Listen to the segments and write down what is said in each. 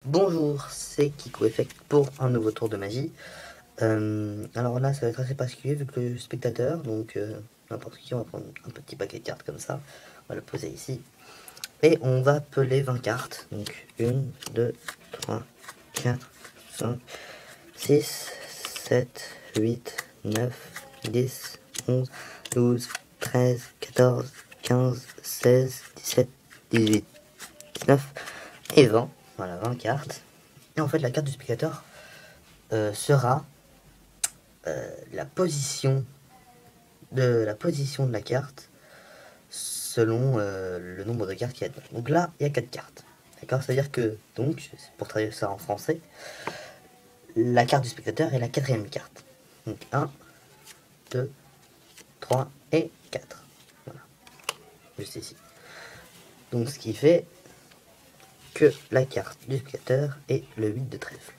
Bonjour, c'est Kiko Effect pour un nouveau tour de magie. Alors là, ça va être assez particulier vu que le spectateur, donc n'importe qui, on va prendre un petit paquet de cartes comme ça, on va le poser ici. Et on va peler 20 cartes. Donc 1, 2, 3, 4, 5, 6, 7, 8, 9, 10, 11, 12, 13, 14, 15, 16, 17, 18, 19 et 20. Voilà, 20 cartes. Et en fait, la carte du spectateur sera la position de la carte selon le nombre de cartes qu'il y a dedans. Donc là, il y a 4 cartes. D'accord. C'est-à-dire que, donc, pour traduire ça en français, la carte du spectateur est la quatrième carte. Donc 1, 2, 3 et 4. Voilà, juste ici. Donc ce qui fait que la carte du spectateur est le 8 de trèfle.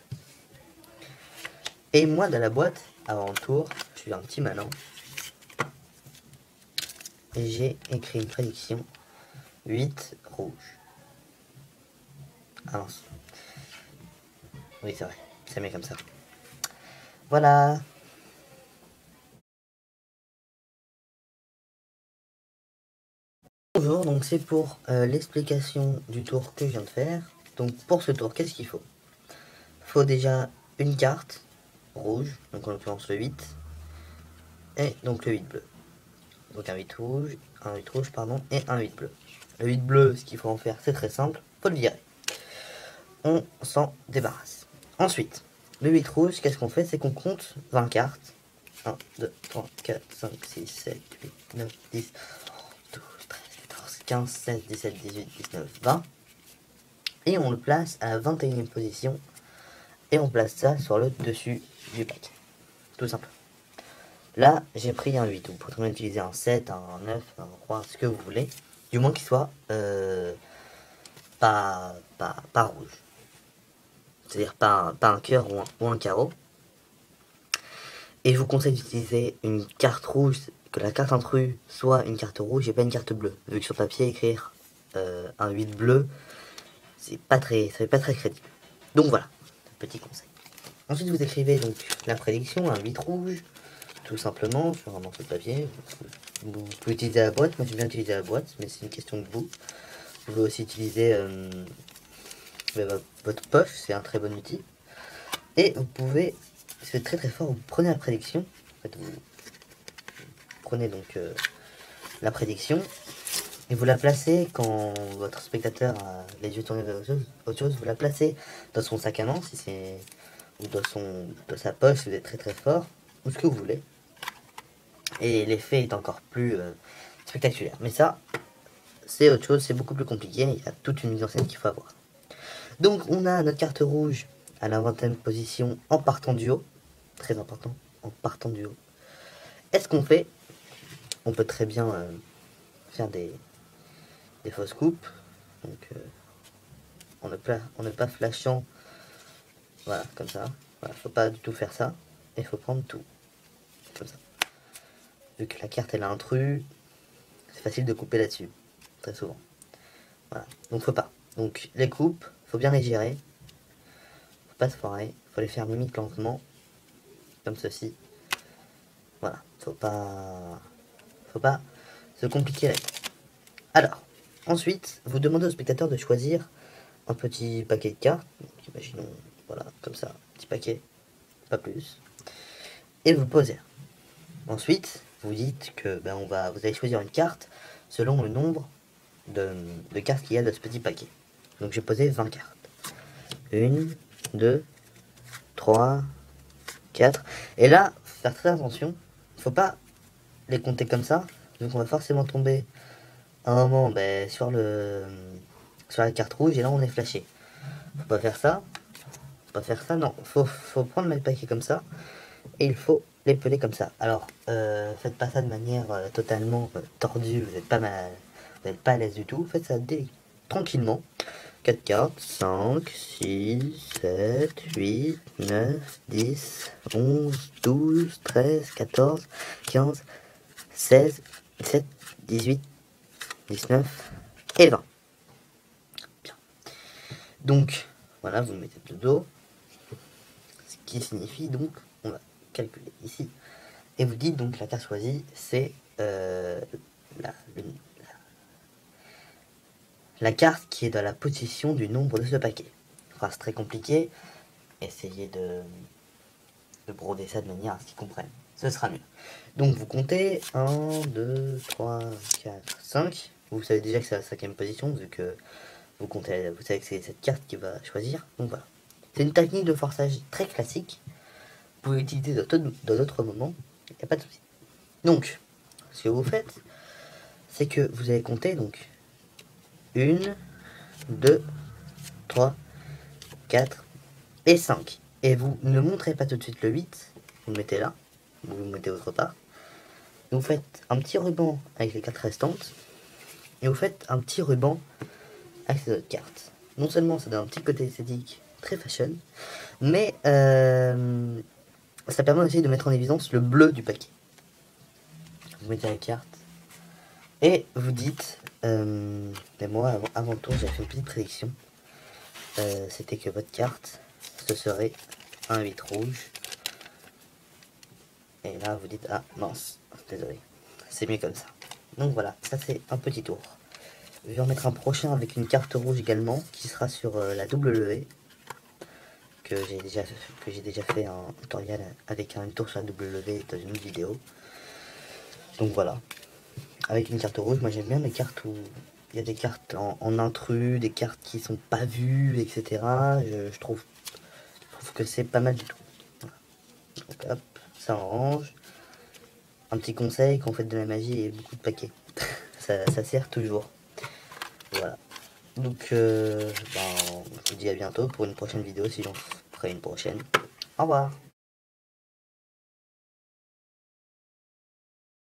Et moi, dans la boîte, avant le tour, je suis un petit malin. Et j'ai écrit une prédiction 8 rouge. Ah non. Oui, c'est vrai. C'est mieux comme ça. Voilà. Bonjour, donc c'est pour l'explication du tour que je viens de faire. Donc pour ce tour, qu'est-ce qu'il faut? Il faut déjà une carte rouge, donc en l'occurrence le 8, et donc le 8 bleu. Donc un 8 rouge pardon, et un 8 bleu. Le 8 bleu, ce qu'il faut en faire, c'est très simple, faut le virer. On s'en débarrasse. Ensuite, le 8 rouge, qu'est-ce qu'on fait? C'est qu'on compte 20 cartes. 1, 2, 3, 4, 5, 6, 7, 8, 9, 10, 12, 13, 14, 15, 16, 17, 18, 19, 20. Et on le place à la 21e position. Et on place ça sur le dessus du paquet. Tout simple. Là, j'ai pris un 8. Vous pourrez utiliser un 7, un 9, un 3, ce que vous voulez. Du moins qu'il soit pas rouge. C'est-à-dire pas un cœur ou un carreau. Et je vous conseille d'utiliser une carte rouge, que la carte intrus soit une carte rouge et pas une carte bleue. Vu que sur papier, écrire un 8 bleu, ça fait pas très crédible. Donc voilà, petit conseil. Ensuite, vous écrivez donc la prédiction, un 8 rouge, tout simplement, sur un morceau de papier. Vous pouvez utiliser la boîte, moi j'aime bien utiliser la boîte, mais c'est une question de goût. Vous pouvez aussi utiliser votre poche, c'est un très bon outil. Et vous pouvez, c'est très très fort, vous prenez la prédiction, en fait, vous prenez donc la prédiction, et vous la placez quand votre spectateur a les yeux tournés vers autre chose, vous la placez dans son sac à main, si c'est, ou dans sa poche, si vous êtes très très fort, ou ce que vous voulez. Et l'effet est encore plus spectaculaire. Mais ça, c'est autre chose, c'est beaucoup plus compliqué, il y a toute une mise en scène qu'il faut avoir. Donc on a notre carte rouge à la 20e position en partant du haut, très important, en partant du haut. Est-ce qu'on fait? On peut très bien faire des fausses coupes, donc on n'est pas flashant, voilà, comme ça. Voilà, faut pas du tout faire ça, et il faut prendre tout, comme ça. Vu que la carte elle a un trou, c'est facile de couper là-dessus, très souvent. Voilà, donc faut pas. Donc les coupes, faut bien les gérer, faut pas se foirer, faut les faire limite lentement, comme ceci. Voilà, faut pas se compliquer la vie. Alors, ensuite, vous demandez au spectateur de choisir un petit paquet de cartes, donc imaginons, voilà, comme ça, un petit paquet, pas plus, et vous le posez. Ensuite, vous dites que vous allez choisir une carte selon le nombre de cartes qu'il y a dans ce petit paquet. Donc j'ai posé 20 cartes. 1, 2, 3, 4. Et là, faire très attention, il ne faut pas les compter comme ça, donc on va forcément tomber à un moment sur la carte rouge et là on est flashé. Faut pas faire ça, non, faut prendre le paquet comme ça et il faut les peler comme ça. Alors, faites pas ça de manière totalement tordue, vous n'êtes pas à l'aise du tout, faites ça tranquillement. 4 cartes, 5, 6, 7, 8, 9, 10, 11, 12, 13, 14, 15, 16, 17, 18, 19 et 20. Bien. Donc, Voilà, vous le mettez de dos. Ce qui signifie donc, on va calculer ici. Et vous dites donc la carte choisie, c'est la carte qui est dans la position du nombre de ce paquet. Phrase très compliquée. Essayez de broder ça de manière à ce qu'ils comprennent. Ce sera mieux. Donc vous comptez 1, 2, 3, 4, 5. Vous savez déjà que c'est la 5e position, vu que vous comptez, vous savez que c'est cette carte qui va choisir. Donc voilà. C'est une technique de forçage très classique. Vous pouvez l'utiliser dans d'autres moments. Il n'y a pas de souci. Donc, ce que vous faites, c'est que vous allez compter donc 1, 2, 3, 4 et 5. Et vous ne montrez pas tout de suite le 8. Vous le mettez là. Vous le mettez autre part. Vous faites un petit ruban avec les cartes restantes. Et vous faites un petit ruban avec ces autres cartes. Non seulement ça donne un petit côté esthétique très fashion, mais ça permet aussi de mettre en évidence le bleu du paquet. Vous mettez la carte et vous dites, mais moi avant le tour j'avais fait une petite prédiction. C'était que votre carte, ce serait un 8 rouge. Et là vous dites, ah mince, désolé, c'est mieux comme ça. Donc voilà, ça c'est un petit tour. Je vais en mettre un prochain avec une carte rouge également, qui sera sur la double levée. Que j'ai déjà fait un tutoriel avec un tour sur la double levée dans une autre vidéo. Donc voilà. Avec une carte rouge, moi j'aime bien les cartes où il y a des cartes en intrus, des cartes qui sont pas vues, etc. Je trouve que c'est pas mal du tout. Voilà. Donc hop, ça en range. Un petit conseil, quand vous faites de la magie et beaucoup de paquets. ça sert toujours. Voilà. Donc, je vous dis à bientôt pour une prochaine vidéo si j'en ferai une prochaine. Au revoir.